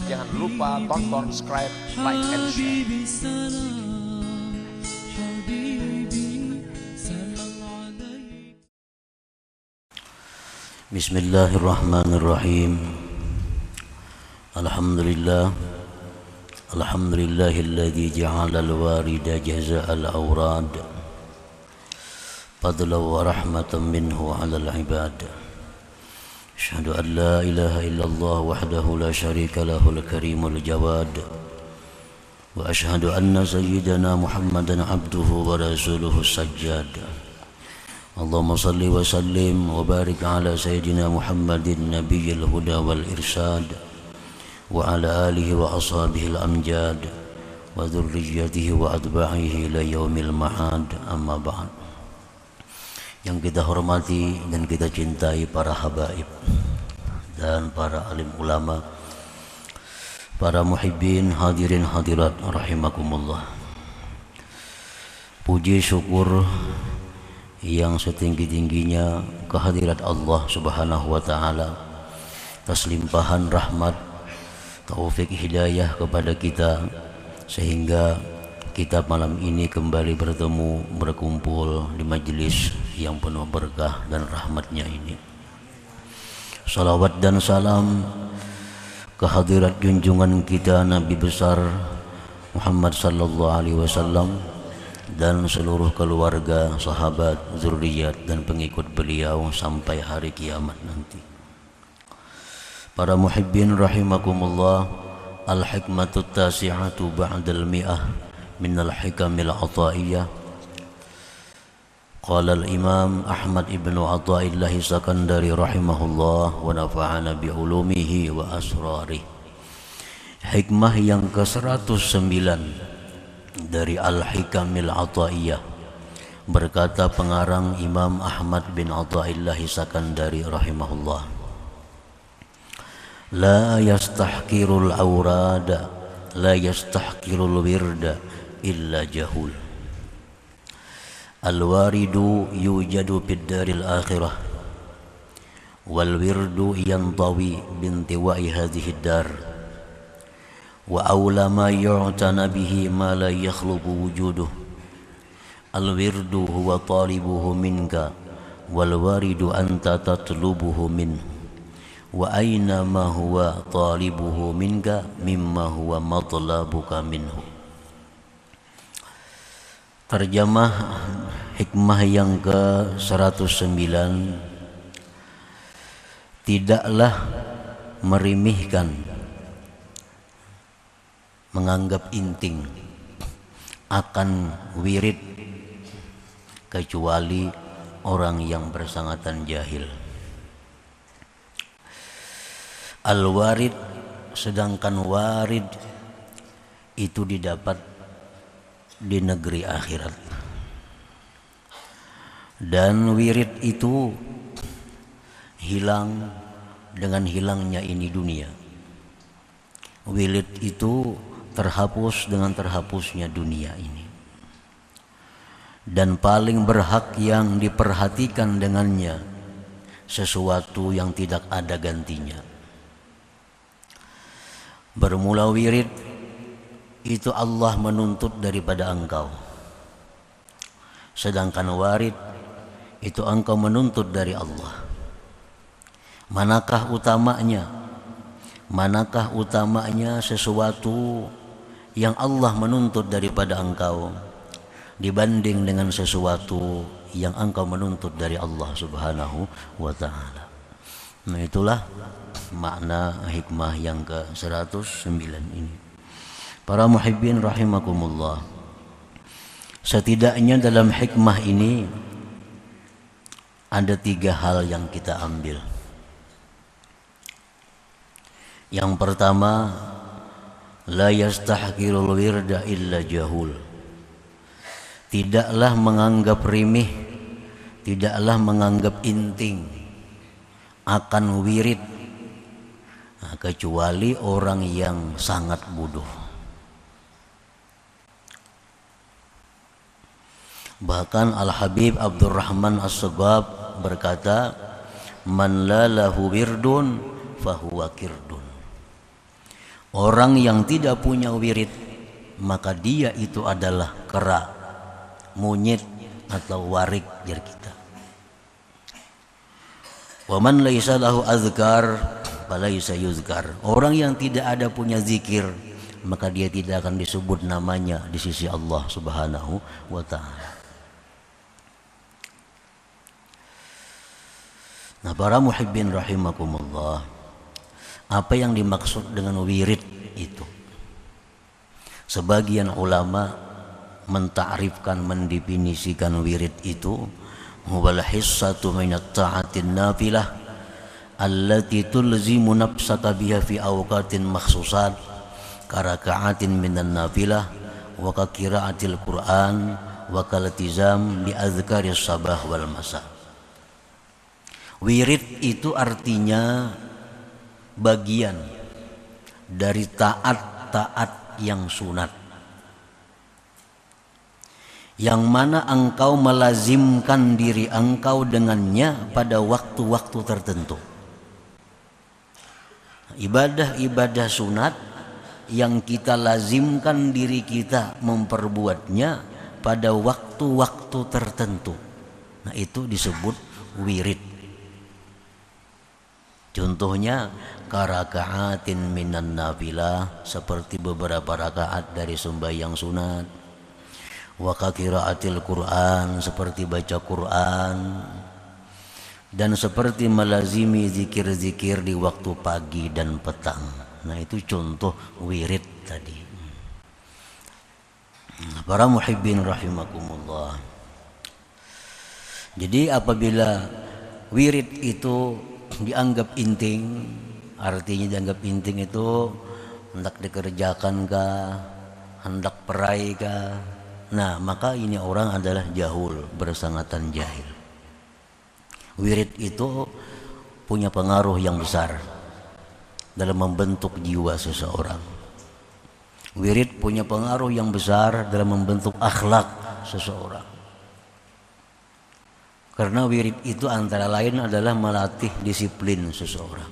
Jangan lupa tonton, subscribe, like, and share. Bismillahirrahmanirrahim. Alhamdulillahilladzi ja'ala al-warida jaza'al awrad fadlan wa rahmatan minhu 'alal 'ibad. Asyhadu an la ilaha illallah wahdahu la syarika lahul karimul jawad. Wa asyhadu anna sayyidana Muhammadan 'abduhu wa rasuluhu sajjad. Allahumma salli wa sallim wa barik ala sayyidina Muhammadin nabiyil huda wal irsyad wa ala alihi wa ashabihi al-amjad wa dhurriyyatihi wa atba'ihi ila yaumil ma'ad, amma ba'd. Yang kita hormati dan kita cintai para habaib dan para alim ulama, para muhibbin, hadirin hadirat rahimakumullah. Puji syukur yang setinggi-tingginya kehadirat Allah Subhanahu wa taala atas limpahan rahmat, taufik hidayah kepada kita sehingga kita malam ini kembali bertemu, berkumpul di majelis yang penuh berkah dan rahmatnya ini. Salawat dan salam kehadirat junjungan kita Nabi besar Muhammad sallallahu alaihi wasallam dan seluruh keluarga, sahabat, zuriat dan pengikut beliau sampai hari kiamat nanti. Para muhibbin rahimakumullah, al-hikmatut tasi'atu ba'dal mi'ah min al-hikamil ataiyah. Qala al-imam Ahmad ibn Athaillah Sakandari rahimahullah wa nafa'ana bi'ulumihi wa asrarih. Hikmah yang ke-109 dari Al-Hikamil Athaiyah, berkata pengarang Imam Ahmad bin Athaillah Sakandari rahimahullah, la yastahkirul awrada, la yastahkirul wirda illa jahul. Al-waridu yujadu fid daril akhirah wal wirdu yantawi bintiwa'i hadhihi dar. Wa awla ma yu'tana bihi ma la yakhluqu wujuduh. Al-wirdu huwa talibuhu minka wal waridu anta tatlubuhu minhu. Wa aina ma huwa talibuhu minka mimma huwa matlabuka minhu. Terjemah hikmah yang ke-109, tidaklah merimihkan, menganggap inting akan wirid kecuali orang yang bersangatan jahil. Al-warid, sedangkan warid itu didapat di negeri akhirat, dan wirid itu hilang dengan hilangnya ini dunia. Wirid itu terhapus dengan terhapusnya dunia ini, dan paling berhak yang diperhatikan dengannya sesuatu yang tidak ada gantinya. Bermula wirid itu Allah menuntut daripada engkau, sedangkan warid itu engkau menuntut dari Allah. Manakah utamanya? Manakah utamanya sesuatu yang Allah menuntut daripada engkau dibanding dengan sesuatu yang engkau menuntut dari Allah Subhanahu wa ta'ala? Nah, itulah makna hikmah yang ke-109 ini. Para muhibbin rahimakumullah, setidaknya dalam hikmah ini ada 3 hal yang kita ambil. Yang pertama, la yastahkirul wirda illa jahul. Tidaklah menganggap rimih, tidaklah menganggap inting akan wirid kecuali orang yang sangat bodoh. Bahkan Al-Habib Abdurrahman As-Sagab berkata, man la lahu wirdun fahuwa kirdun. Orang yang tidak punya wirid, maka dia itu adalah kera, monyet atau warik jar kita. Wa man laisa lahu azkar falaisa yuzkar. Orang yang tidak ada punya zikir, maka dia tidak akan disebut namanya di sisi Allah Subhanahu wa taala. Nah, para muhibbin rahimakumullah, apa yang dimaksud dengan wirid itu? Sebagian ulama mentakrifkan, mendefinisikan wirid itu huwal hissatu minat ta'atin nafilah allati tulzimu nafsaka biha fi awqatin makhsusat karaka'atin minan nafilah wa kakiraatil Qur'an wa kalatizam bi azkaris sabah wal masa. Wirid itu artinya bagian dari taat-taat yang sunat, yang mana engkau melazimkan diri engkau dengannya pada waktu-waktu tertentu. Ibadah-ibadah sunat yang kita lazimkan diri kita memperbuatnya pada waktu-waktu tertentu. Nah, itu disebut wirid. Contohnya karakaatin minan nafilah, seperti beberapa rakaat dari sembahyang sunat. Wa qiraatil Qur'an, seperti baca Quran. Dan seperti melazimi zikir-zikir di waktu pagi dan petang. Nah, itu contoh wirid tadi. Para muhibbin rahimakumullah. Jadi apabila wirid itu dianggap inting, artinya dianggap inting itu hendak dikerjakan kah, hendak perai kah, nah maka ini orang adalah jahul, bersangatan jahil. Wirid itu punya pengaruh yang besar dalam membentuk jiwa seseorang. Wirid punya pengaruh yang besar dalam membentuk akhlak seseorang. Karena wirid itu antara lain adalah melatih disiplin seseorang.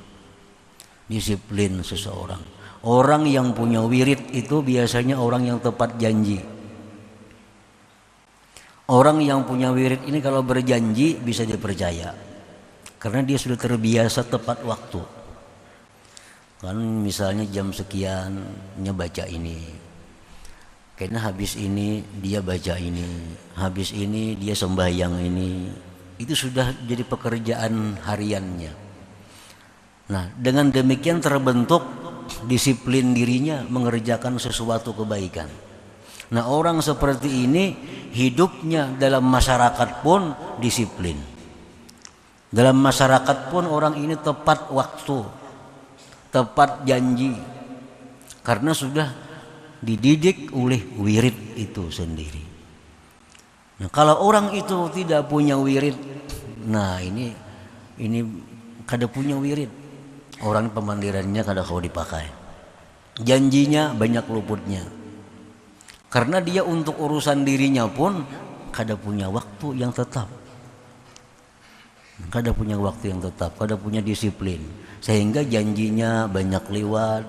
Disiplin seseorang. Orang yang punya wirid itu biasanya orang yang tepat janji. Orang yang punya wirid ini kalau berjanji bisa dipercaya. Karena dia sudah terbiasa tepat waktu. Kan misalnya jam sekian baca ini. Karena habis ini dia baca ini. Habis ini dia sembahyang ini. Itu sudah jadi pekerjaan hariannya. Nah, dengan demikian terbentuk disiplin dirinya mengerjakan sesuatu kebaikan. Nah, orang seperti ini hidupnya dalam masyarakat pun disiplin. Dalam masyarakat pun orang ini tepat waktu, tepat janji. Karena sudah dididik oleh wirid itu sendiri. Nah, kalau orang itu tidak punya wirid, nah ini kada punya wirid. Orang pemandirannya kada kau dipakai. Janjinya banyak luputnya. Karena dia untuk urusan dirinya pun kada punya waktu yang tetap. Kada punya waktu yang tetap, kada punya disiplin. Sehingga janjinya banyak lewat.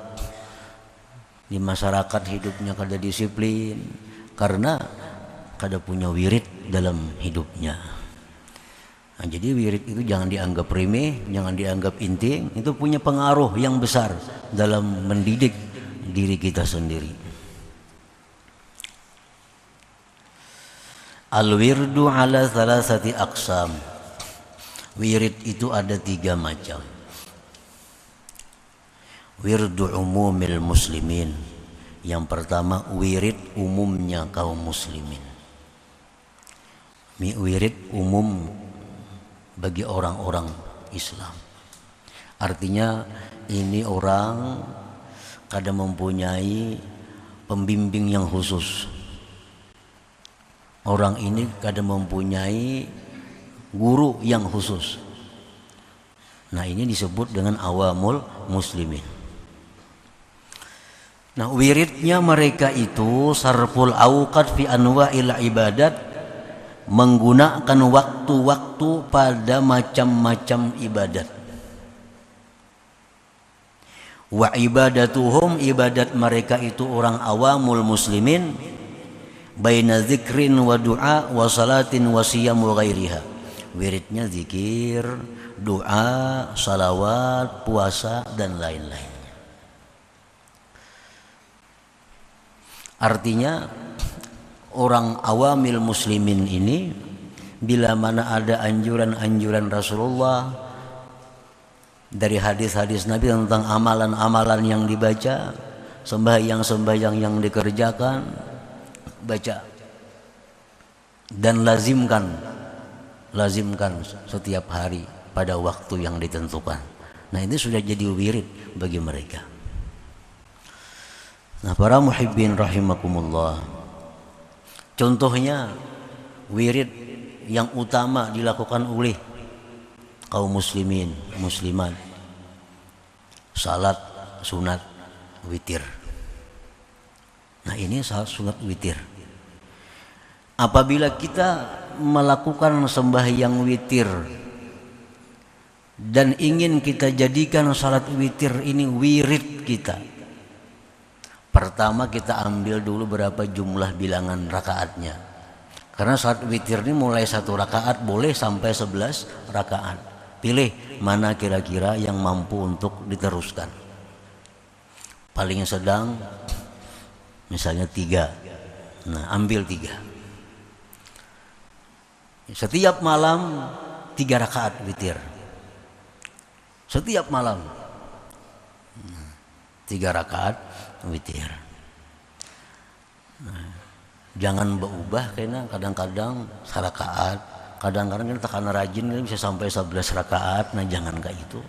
Di masyarakat hidupnya kada disiplin. Karena kada punya wirid dalam hidupnya. Nah, jadi wirid itu jangan dianggap remeh, jangan dianggap inting. Itu punya pengaruh yang besar dalam mendidik diri kita sendiri. Al-wirdu ala thalathati aqsam. Wirid itu ada 3 macam. Wirdu umumil muslimin. Yang pertama wirid umumnya kaum muslimin. Wirid umum bagi orang-orang Islam. Artinya ini orang kada mempunyai pembimbing yang khusus. Orang ini kada mempunyai guru yang khusus. Nah, ini disebut dengan awamul muslimin. Nah, wiridnya mereka itu sarful awqat fi anwa'il ibadat, menggunakan waktu-waktu pada macam-macam ibadat. Wa ibadatuhum, ibadat mereka itu orang awamul muslimin, baina dzikrin wa du'a wa salatin wa siyam wa ghairiha. Wiridnya zikir, doa, salawat, puasa dan lain-lainnya. Artinya orang awamil muslimin ini bila mana ada anjuran-anjuran Rasulullah dari hadis-hadis Nabi tentang amalan-amalan yang dibaca, sembahyang-sembahyang yang dikerjakan, baca dan lazimkan setiap hari pada waktu yang ditentukan. Nah, ini sudah jadi wirid bagi mereka. Nah, para muhibbin rahimakumullah, contohnya wirid yang utama dilakukan oleh kaum muslimin, muslimat, salat sunat witir. Nah, ini salat sunat witir. Apabila kita melakukan sembahyang witir dan ingin kita jadikan salat witir ini wirid kita, pertama kita ambil dulu berapa jumlah bilangan rakaatnya. Karena salat witir ini mulai 1 rakaat boleh sampai 11 rakaat. Pilih mana kira-kira yang mampu untuk diteruskan. Paling sedang misalnya 3. Nah, ambil 3. Setiap malam 3 rakaat witir. Setiap malam 3 rakaat witir. Nah, jangan berubah karena kadang-kadang sarakaat, kadang-kadang kita tekan rajin bisa sampai 11 rakaat. Nah, jangan kayak itu.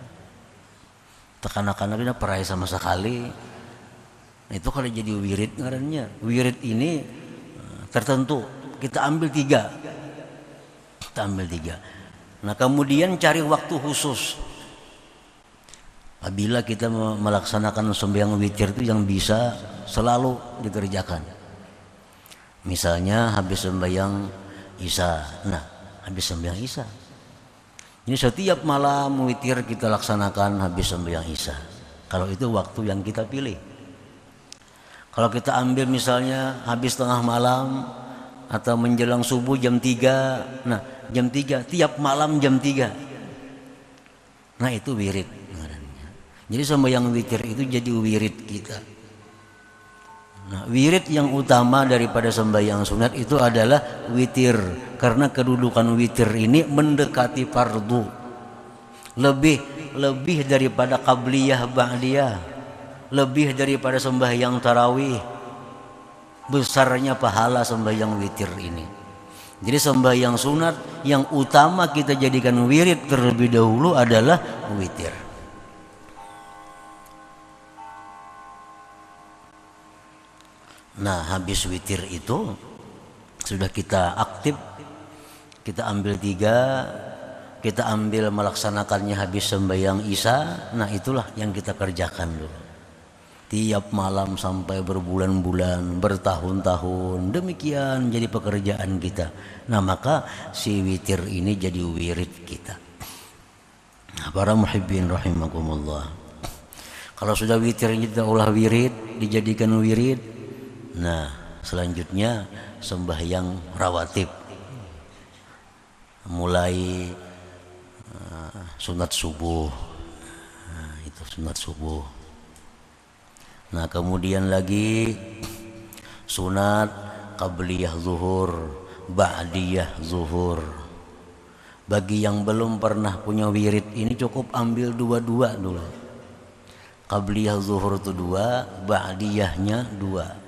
Tekan-tekan kita perai sama sekali. Nah, itu kalau jadi wirid ngarannya. Wirid ini tertentu. Kita ambil 3. Kita ambil 3. Nah, kemudian cari waktu khusus. Apabila kita melaksanakan sembahyang witir itu yang bisa selalu dikerjakan. Misalnya habis sembahyang Isya. Nah, habis sembahyang Isya. Ini setiap malam witir kita laksanakan habis sembahyang Isya. Kalau itu waktu yang kita pilih. Kalau kita ambil misalnya habis tengah malam atau menjelang subuh jam 3. Nah, jam 3 tiap malam jam 3. Nah, itu wirid. Jadi sembahyang witir itu jadi wirid kita. Nah, wirid yang utama daripada sembahyang sunat itu adalah witir, karena kedudukan witir ini mendekati fardu. Lebih daripada qabliyah ba'diyah, lebih daripada sembahyang tarawih. Besarnya pahala sembahyang witir ini. Jadi sembahyang sunat yang utama kita jadikan wirid terlebih dahulu adalah witir. Nah, habis witir itu sudah kita aktif, kita ambil 3, kita ambil melaksanakannya habis sembahyang Isya. Nah, itulah yang kita kerjakan dulu. Tiap malam sampai berbulan-bulan, bertahun-tahun, demikian jadi pekerjaan kita. Nah, maka si witir ini jadi wirid kita. Nah, para muhibbin rahimakumullah, kalau sudah witir kita olah wirid, dijadikan wirid. Nah, selanjutnya sembahyang rawatib. Mulai sunat subuh. Nah, itu sunat subuh. Nah, kemudian lagi sunat qabliyah zuhur, ba'diyah zuhur. Bagi yang belum pernah punya wirid ini cukup ambil 2 dulu. Qabliyah zuhur itu 2, ba'diyahnya 2.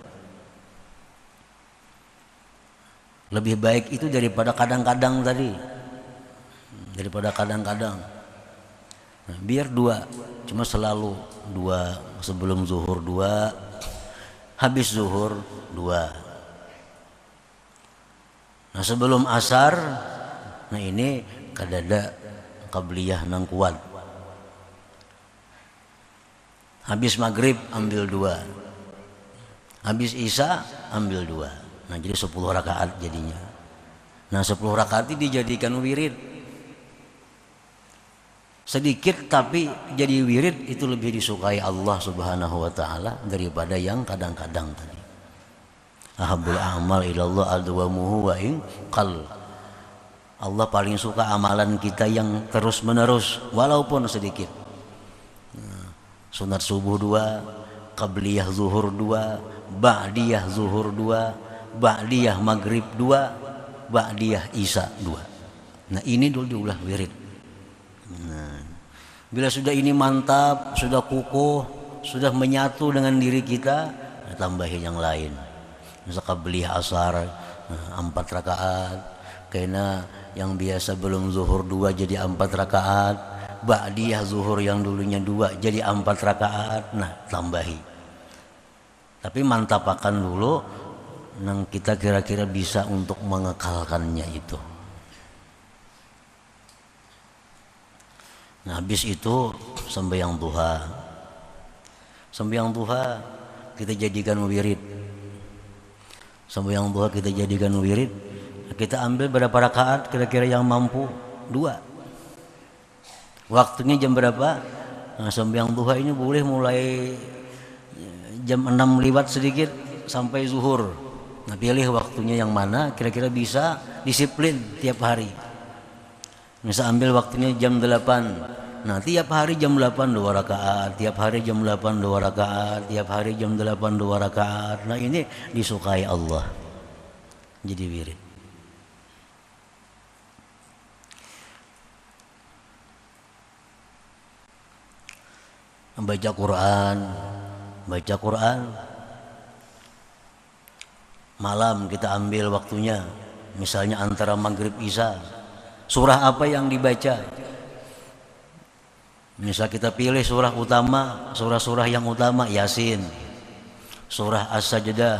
Lebih baik itu daripada kadang-kadang tadi. Daripada kadang-kadang. Nah, biar 2, cuma selalu 2, sebelum zuhur 2, habis zuhur 2. Nah, sebelum asar, nah ini kadada qabliyah nang kuat. Habis maghrib ambil 2. Habis isya ambil 2. Nah, jadi 10 rakaat jadinya. Nah, 10 rakaat ini dijadikan wirid. sedikit tapi jadi wirid itu lebih disukai Allah Subhanahu wa taala daripada yang kadang-kadang tadi. Ahabul a'mal ilallah adwamuhu wa in qal. Allah paling suka amalan kita yang terus-menerus walaupun sedikit. Sunat subuh 2, qabliyah zuhur 2, ba'diyah zuhur 2, ba'diyah maghrib 2, ba'diyah isya 2. Nah, ini dulu diulah wirid. Nah, bila sudah ini mantap, sudah kukuh, sudah menyatu dengan diri kita, tambahin yang lain. Misal qabliyah asar 4 rakaat, karena yang biasa belum zuhur 2 jadi 4 rakaat, ba'diyah zuhur yang dulunya 2 jadi 4 rakaat. Nah, tambahi. Tapi mantapakan dulu yang kita kira-kira bisa untuk mengekalkannya itu. Nah, habis itu sembahyang duha. Sembahyang duha kita jadikan wirid. Sembahyang duha kita jadikan wirid. Kita ambil berapa rakaat kira-kira yang mampu? 2. Waktunya jam berapa? Nah, sembahyang duha ini boleh mulai jam 6 lewat sedikit sampai zuhur. Nah, pilih waktunya yang mana kira-kira bisa disiplin tiap hari. Misal ambil waktunya jam 8. Nah, tiap hari jam 8 2 rakaat, tiap hari jam 8 2 rakaat, tiap hari jam 8 2 rakaat. Nah, ini disukai Allah. Jadi wirid. Baca Quran malam kita ambil waktunya, misalnya antara maghrib isya, surah apa yang dibaca. Misal kita pilih surah utama, surah-surah yang utama Yasin, surah As-Sajdah,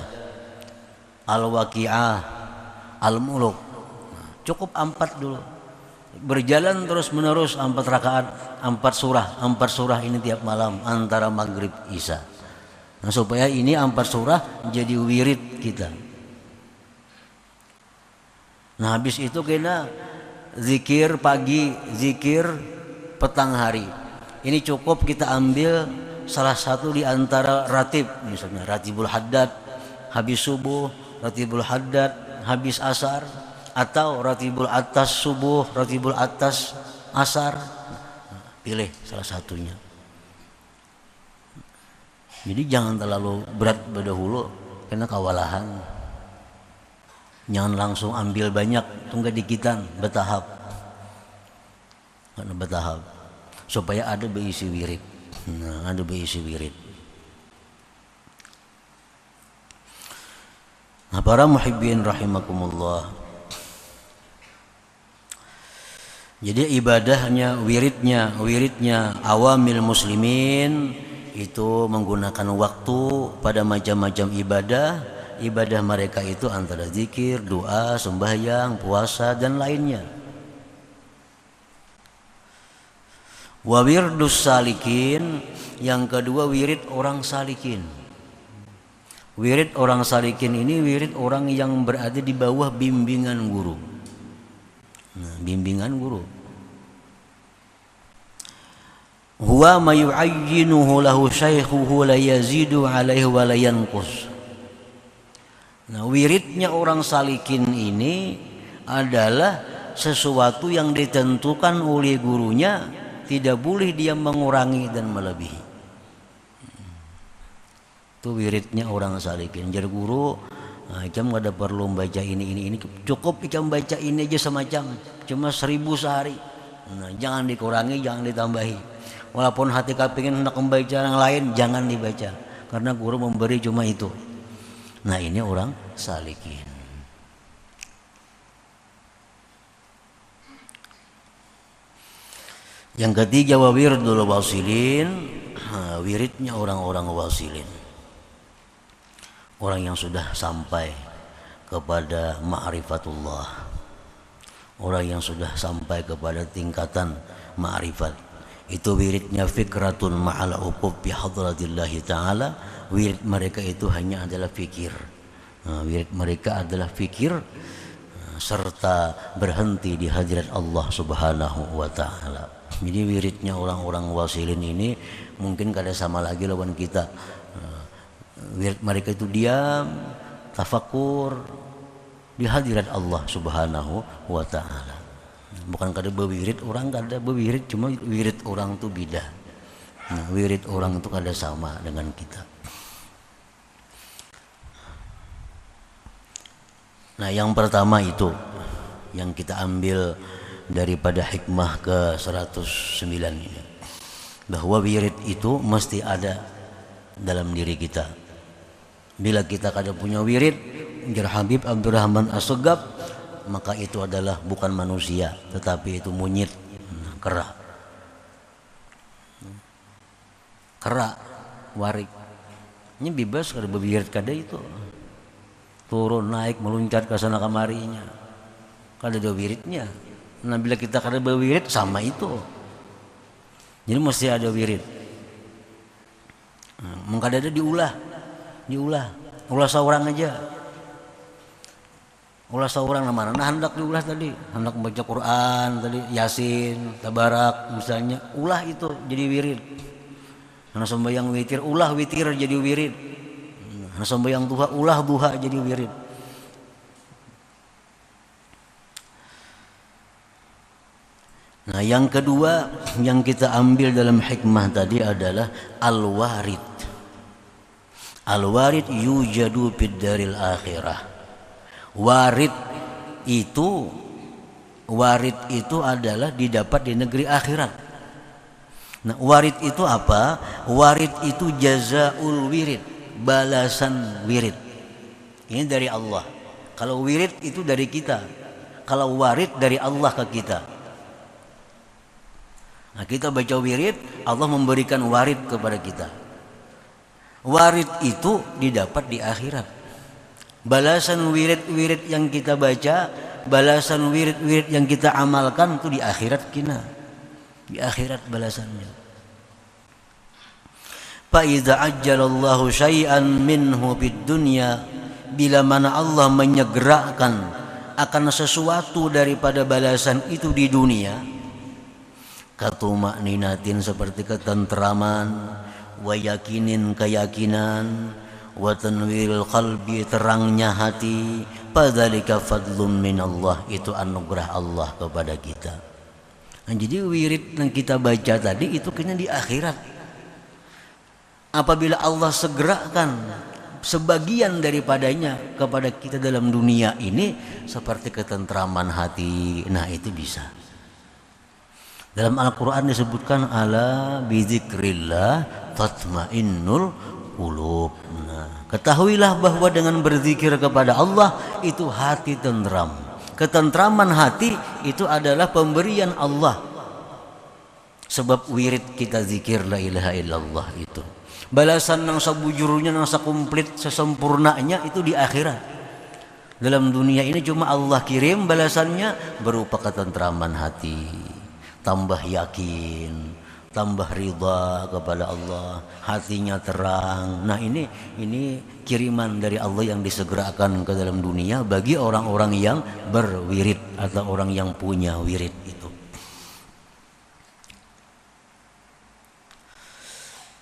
Al-Waqi'ah, Al-Muluk. Cukup 4 dulu. Berjalan terus menerus 4 rakaat, 4 surah ini tiap malam antara maghrib isya. Nah, supaya ini 4 surah jadi wirid kita. Nah, habis itu kena zikir pagi, zikir petang hari. Ini cukup kita ambil salah satu di antara ratib, misalnya ratibul haddad habis subuh, ratibul haddad habis asar, atau ratibul atas subuh, ratibul atas asar. Pilih salah satunya. Jadi jangan terlalu berat pada hulu karena kewalahan. Jangan langsung ambil banyak, tunggu dikitan, bertahap. Karena bertahap supaya ada berisi wirid. Nah, ada berisi wirid. Nah, para muhibbin rahimakumullah. Jadi ibadahnya, wiridnya awamil muslimin itu menggunakan waktu pada macam-macam ibadah mereka itu antara zikir, doa, sembahyang, puasa dan lainnya. Wa wirdus salikin, yang kedua wirid orang salikin. Wirid orang salikin ini wirid orang yang berada di bawah bimbingan guru. Nah, bimbingan guru. Huwa ma yu'ayyinuhu lahu syaikhuhu la yazidu alaihi wa la yanqus. Nah, wiridnya orang salikin ini adalah sesuatu yang ditentukan oleh gurunya, tidak boleh dia mengurangi dan melebihi. Itu wiridnya orang salikin. Jadi guru, nah, ikam gak ada perlu baca ini. Cukup ikam baca ini aja semacam, cuma 1000 sehari. Nah, jangan dikurangi, jangan ditambahi. Walaupun hati kepingin hendak membaca yang lain, jangan dibaca. Karena guru memberi cuma itu. Nah, ini orang salikin. Yang ketiga wa wirdul wasilin, wiridnya orang-orang wasilin. Orang yang sudah sampai kepada ma'rifatullah. Orang yang sudah sampai kepada tingkatan ma'rifat. Itu wiridnya fikratun ma'al uqub bi hadratillahi ta'ala. Wirid mereka itu hanya adalah fikir. Wirid mereka adalah fikir serta berhenti di hadirat Allah Subhanahu wa ta'ala. Jadi wiridnya orang-orang wasilin ini mungkin kada sama lagi lawan kita. Wirid mereka itu diam, tafakur di hadirat Allah Subhanahu wa taala. Bukan kada bewirid, orang kada bewirid, cuma wirid orang itu beda. Nah, wirid orang itu kada sama dengan kita. Nah, yang pertama itu yang kita ambil daripada hikmah ke 109 ini, bahwa wirid itu mesti ada dalam diri kita. Bila kita kada punya wirid, jar Habib Abdurrahman As-Segaf, maka itu adalah bukan manusia, tetapi itu monyet, kera. Kera, warik. Ini bebas kada bewirid kada itu. Turun naik meluncat ke sana kemarinya. Kada ada wiridnya. Nah, bila kita kada berwirid sama itu. Jadi mesti ada wirid. Mengkada ada diulah. Ulah seorang aja. Ulah seorang mana? Nah, hendak diulah tadi. Hendak membaca Quran tadi, Yasin, Tabarak misalnya. Ulah itu jadi wirid. Nah, sembahyang witir, ulah witir jadi wirid. Nah, sembahyang duha, ulah duha jadi wirid. Nah, yang kedua yang kita ambil dalam hikmah tadi adalah al-warid. Al-warid yujadu fid daril akhirah. Warid itu adalah didapat di negeri akhirat. Nah, warid itu apa? Warid itu jazaul wirid, balasan wirid. Ini dari Allah. Kalau wirid itu dari kita. Kalau warid dari Allah ke kita. Nah, kita baca wirid, Allah memberikan warid kepada kita. Warid itu didapat di akhirat. Balasan wirid-wirid yang kita baca, balasan wirid-wirid yang kita amalkan itu di akhirat kita. Di akhirat balasannya. Fa idza ajjalallahu syai'an minhu fid dunya, bila mana Allah menyegerakan akan sesuatu daripada balasan itu di dunia, katuma'ninatin seperti ketentraman, wa yakinin keyakinan, wa tanwiril qalbi terangnya hati, fadzalika fadlun minallah, itu anugerah Allah kepada kita. Nah, jadi wirid yang kita baca tadi itu kena di akhirat. Apabila Allah segerakan sebagian daripadanya kepada kita dalam dunia ini seperti ketentraman hati, nah itu bisa. Dalam Al-Quran disebutkan ala bizikrillah tatmainnul qulub. Nah, ketahuilah bahwa dengan berzikir kepada Allah itu hati tentram. Ketentraman hati itu adalah pemberian Allah. Sebab wirid kita zikir la ilaha illallah itu. Balasan yang sebujurnya, yang sekumplit, sesempurnanya itu di akhirat. Dalam dunia ini cuma Allah kirim balasannya berupa ketentraman hati. Tambah yakin, tambah ridha kepada Allah, hatinya terang. Nah, ini kiriman dari Allah yang disegerakan ke dalam dunia bagi orang-orang yang berwirid atau orang yang punya wirid itu.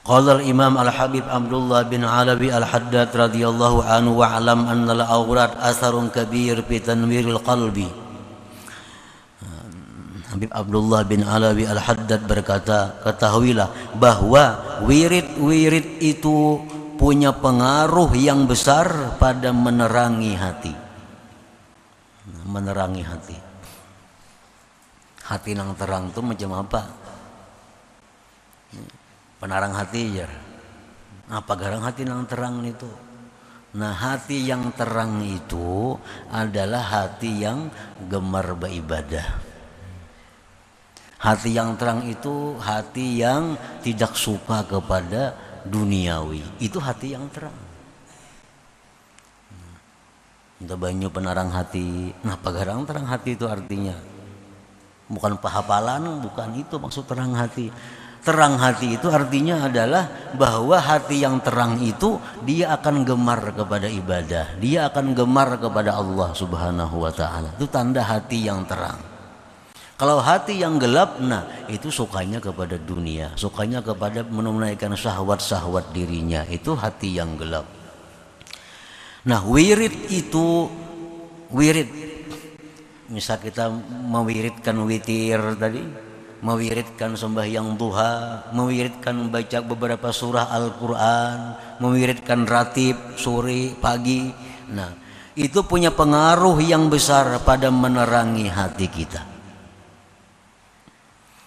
Qala al-Imam Al-Habib Abdullah bin Alawi Al-Haddad radhiyallahu anhu wa alam anna al-awrad atharun kabir fi tanwiril qalbi. Habib Abdullah bin Alawi Al-Haddad berkata, ketahuilah bahwa wirid-wirid itu punya pengaruh yang besar pada menerangi hati. Menerangi hati. Hati yang terang itu macam apa? Penarang hati ya. Apa garang hati yang terang itu? Nah, hati yang terang itu adalah hati yang gemar beribadah. Hati yang terang itu hati yang tidak suka kepada duniawi. Itu hati yang terang. Kita banyak penarang hati. Nah, pagarang terang hati itu artinya bukan pahapalan, bukan itu maksud terang hati. Terang hati itu artinya adalah bahwa hati yang terang itu dia akan gemar kepada ibadah. Dia akan gemar kepada Allah Subhanahu wa taala. Itu tanda hati yang terang. Kalau hati yang gelap, nah itu sukanya kepada dunia, sukanya kepada menunaikan syahwat-syahwat dirinya, itu hati yang gelap. Nah wirid itu, wirid, misal kita mewiridkan witir tadi, mewiridkan sembahyang duha, mewiridkan baca beberapa surah Al-Quran, mewiridkan ratib sore pagi, nah itu punya pengaruh yang besar pada menerangi hati kita.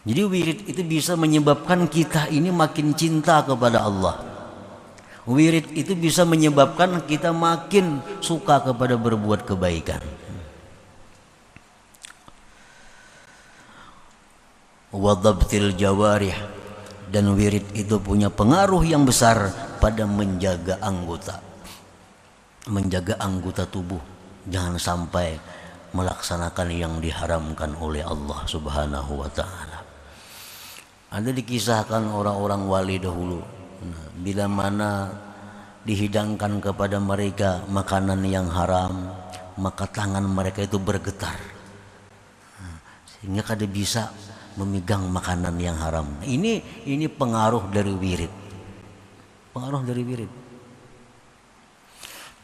Jadi wirid itu bisa menyebabkan kita ini makin cinta kepada Allah. Wirid itu bisa menyebabkan kita makin suka kepada berbuat kebaikan. Wadabtil jawarih, dan wirid itu punya pengaruh yang besar pada menjaga anggota tubuh, jangan sampai melaksanakan yang diharamkan oleh Allah Subhanahu wa ta'ala. Ada dikisahkan orang-orang wali dahulu, bila mana dihidangkan kepada mereka makanan yang haram, maka tangan mereka itu bergetar, sehingga kada bisa memegang makanan yang haram. Ini pengaruh dari wirid. Pengaruh dari wirid.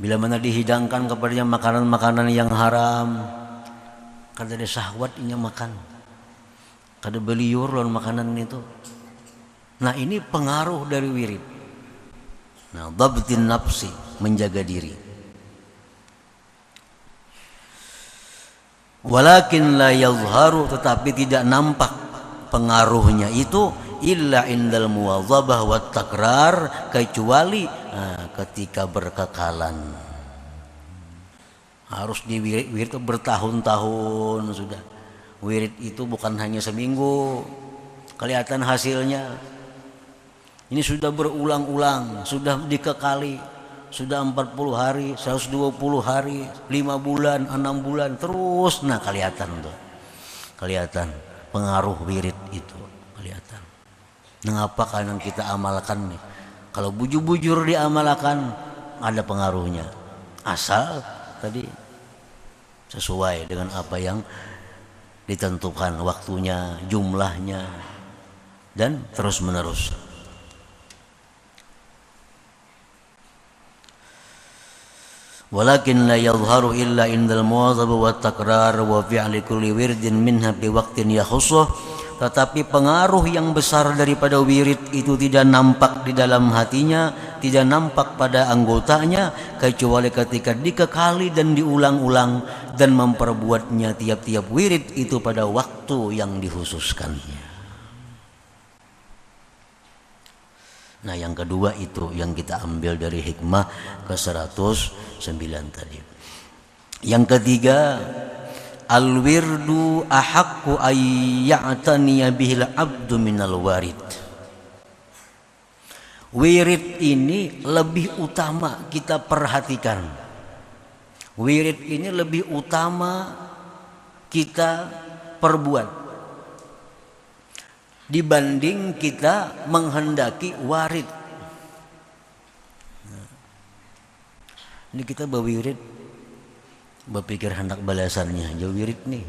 Bila mana dihidangkan kepadanya makanan-makanan yang haram, kada ada syahwat inya makan, kada beliur lawan makanan itu. Nah ini pengaruh dari wirid. Nah dhabtin nafsi, menjaga diri. Walakin la yazharu, tetapi tidak nampak pengaruhnya itu illa indal muwadzabah wat takrar, kecuali ketika berkekalan. Harus diwirid bertahun-tahun sudah. Wirid itu bukan hanya seminggu kelihatan hasilnya. Ini sudah berulang-ulang, sudah dikekali, sudah 40 hari, 120 hari, 5 bulan, 6 bulan terus. Nah kelihatan tuh, kelihatan pengaruh wirid itu, kelihatan. Nah apa yang kita amalkan nih? Kalau bujur-bujur diamalkan ada pengaruhnya, asal tadi sesuai dengan apa yang ditentukan waktunya, jumlahnya, dan terus menerus. Walakin la yadhharu illa indal muwadzabah wat takrar wa fi'li kulli wirdin minha bi waqtin yakhussuh. Tetapi pengaruh yang besar daripada wirid itu tidak nampak di dalam hatinya, tidak nampak pada anggotanya, kecuali ketika dikekali dan diulang-ulang dan memperbuatnya tiap-tiap wirid itu pada waktu yang dikhususkannya. Nah yang kedua itu yang kita ambil dari hikmah ke-109 tadi. Yang ketiga, al-wirdu ahaqqu ayya'taniya bihil abdu minal warid. Wirid ini lebih utama kita perhatikan. Wirid ini lebih utama kita perbuat dibanding kita menghendaki warid. Ini kita berwirid, berpikir hendak balasannya jauh wirid nih.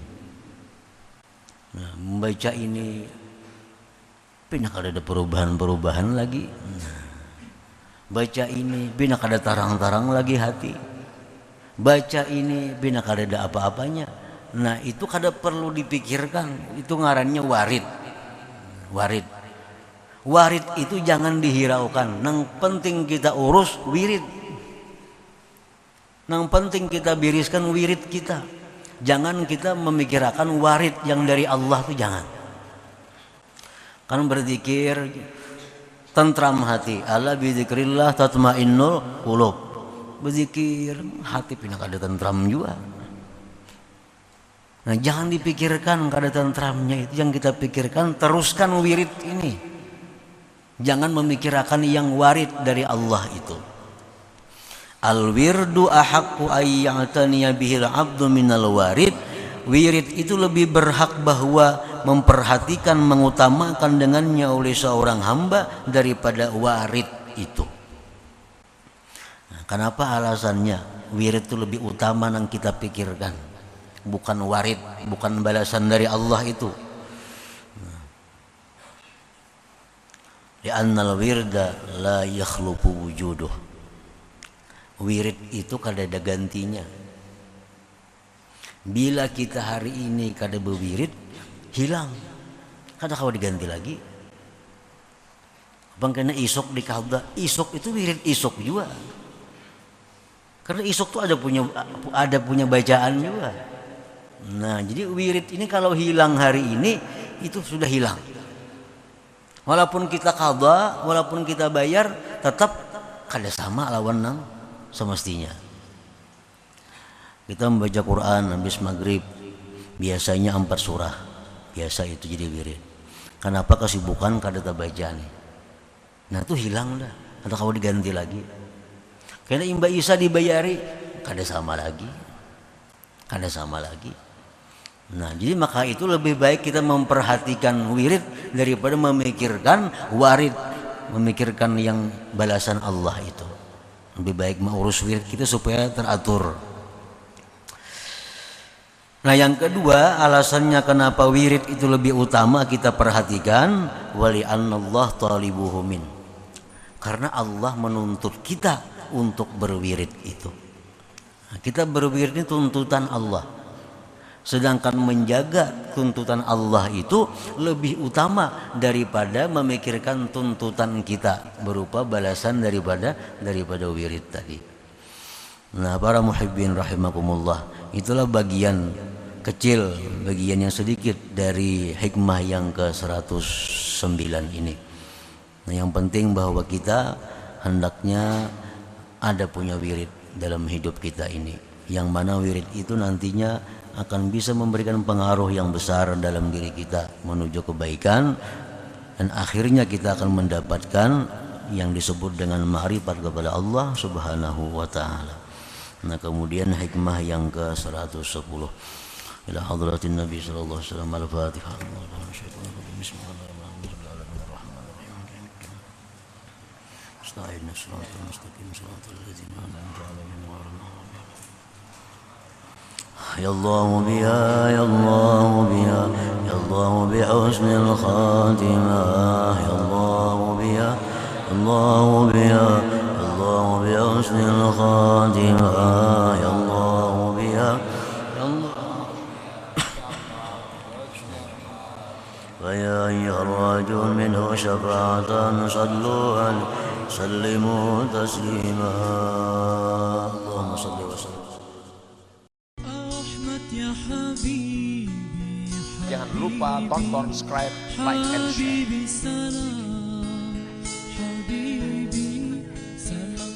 Nah, membaca ini pina kada ada perubahan-perubahan lagi. Nah, baca ini pina kada tarang-tarang lagi hati. Baca ini pina kada ada apa-apanya. Nah itu kada perlu dipikirkan, itu ngarannya warid. Warid, warid itu jangan dihiraukan. Nang penting kita urus wirid. Nang penting kita biriskan wirid kita. Jangan kita memikirkan warid yang dari Allah itu jangan. Kan berzikir tentram hati. Ala bidzikrillah tatmainnul qulub. Berzikir hati pindah kada tentram juga. Nah jangan dipikirkan kada tentramnya itu, yang kita pikirkan teruskan wirid ini. Jangan memikirkan yang warid dari Allah itu. Al-wirdu ahaqqu ayya'taniya bihil abdu minal warid. Wirid itu lebih berhak bahwa memperhatikan, mengutamakan dengannya oleh seorang hamba daripada warid itu. Nah, kenapa alasannya? Wirid itu lebih utama yang kita pikirkan. bukan warid, bukan balasan dari Allah itu. Li'annal wirda la yakhluqu wujuduh. Wirid itu kada ada gantinya. Bila kita hari ini kada berwirid, hilang. Kada kau diganti lagi. Bang kena isok di kada, isok itu wirid isok juga. Karena isok itu ada punya bacaan juga. Nah, jadi wirid ini kalau hilang hari ini itu sudah hilang. Walaupun kita qadha, walaupun kita bayar, tetap kada sama lawan nang semestinya. Kita membaca Quran habis maghrib biasanya 4 surah. Biasa itu jadi wirid. Kenapa kesibukan kada terbaca nih? Nah, itu hilang dah. Atau kau diganti lagi. Karena Imba Isa dibayari kada sama lagi. Kada sama lagi. Nah, jadi maka itu lebih baik kita memperhatikan wirid daripada memikirkan warid, memikirkan yang balasan Allah itu. Lebih baik mengurus wirid kita supaya teratur. Nah, yang kedua alasannya kenapa wirid itu lebih utama kita perhatikan, wali annallah talibuhu min. Karena Allah menuntut kita untuk berwirid itu. Nah, kita berwirid ini tuntutan Allah. Sedangkan menjaga tuntutan Allah itu lebih utama daripada memikirkan tuntutan kita berupa balasan daripada wirid tadi. Nah, para muhibbin rahimakumullah, itulah bagian kecil, bagian yang sedikit dari hikmah yang ke-109 ini. Nah, yang penting bahwa kita hendaknya ada punya wirid dalam hidup kita ini, yang mana wirid itu nantinya akan bisa memberikan pengaruh yang besar dalam diri kita menuju kebaikan, dan akhirnya kita akan mendapatkan yang disebut dengan ma'rifat kepada Allah Subhanahu wa taala. Nah, kemudian hikmah yang ke-110 ila hadratin Nabi sallallahu alaihi wasallam. Al-Fatihah. يا الله بها يا الله بها يا الله بحسن الخاتمة يا الله بها الله بها الله بحسن الخاتمة يا الله بها يا الله. فيا أيها الرجل منه شفاعة صلوا عليه سلموا تسليما. اللهم صل وسلم. Jangan lupa tonton, subscribe, like, and share.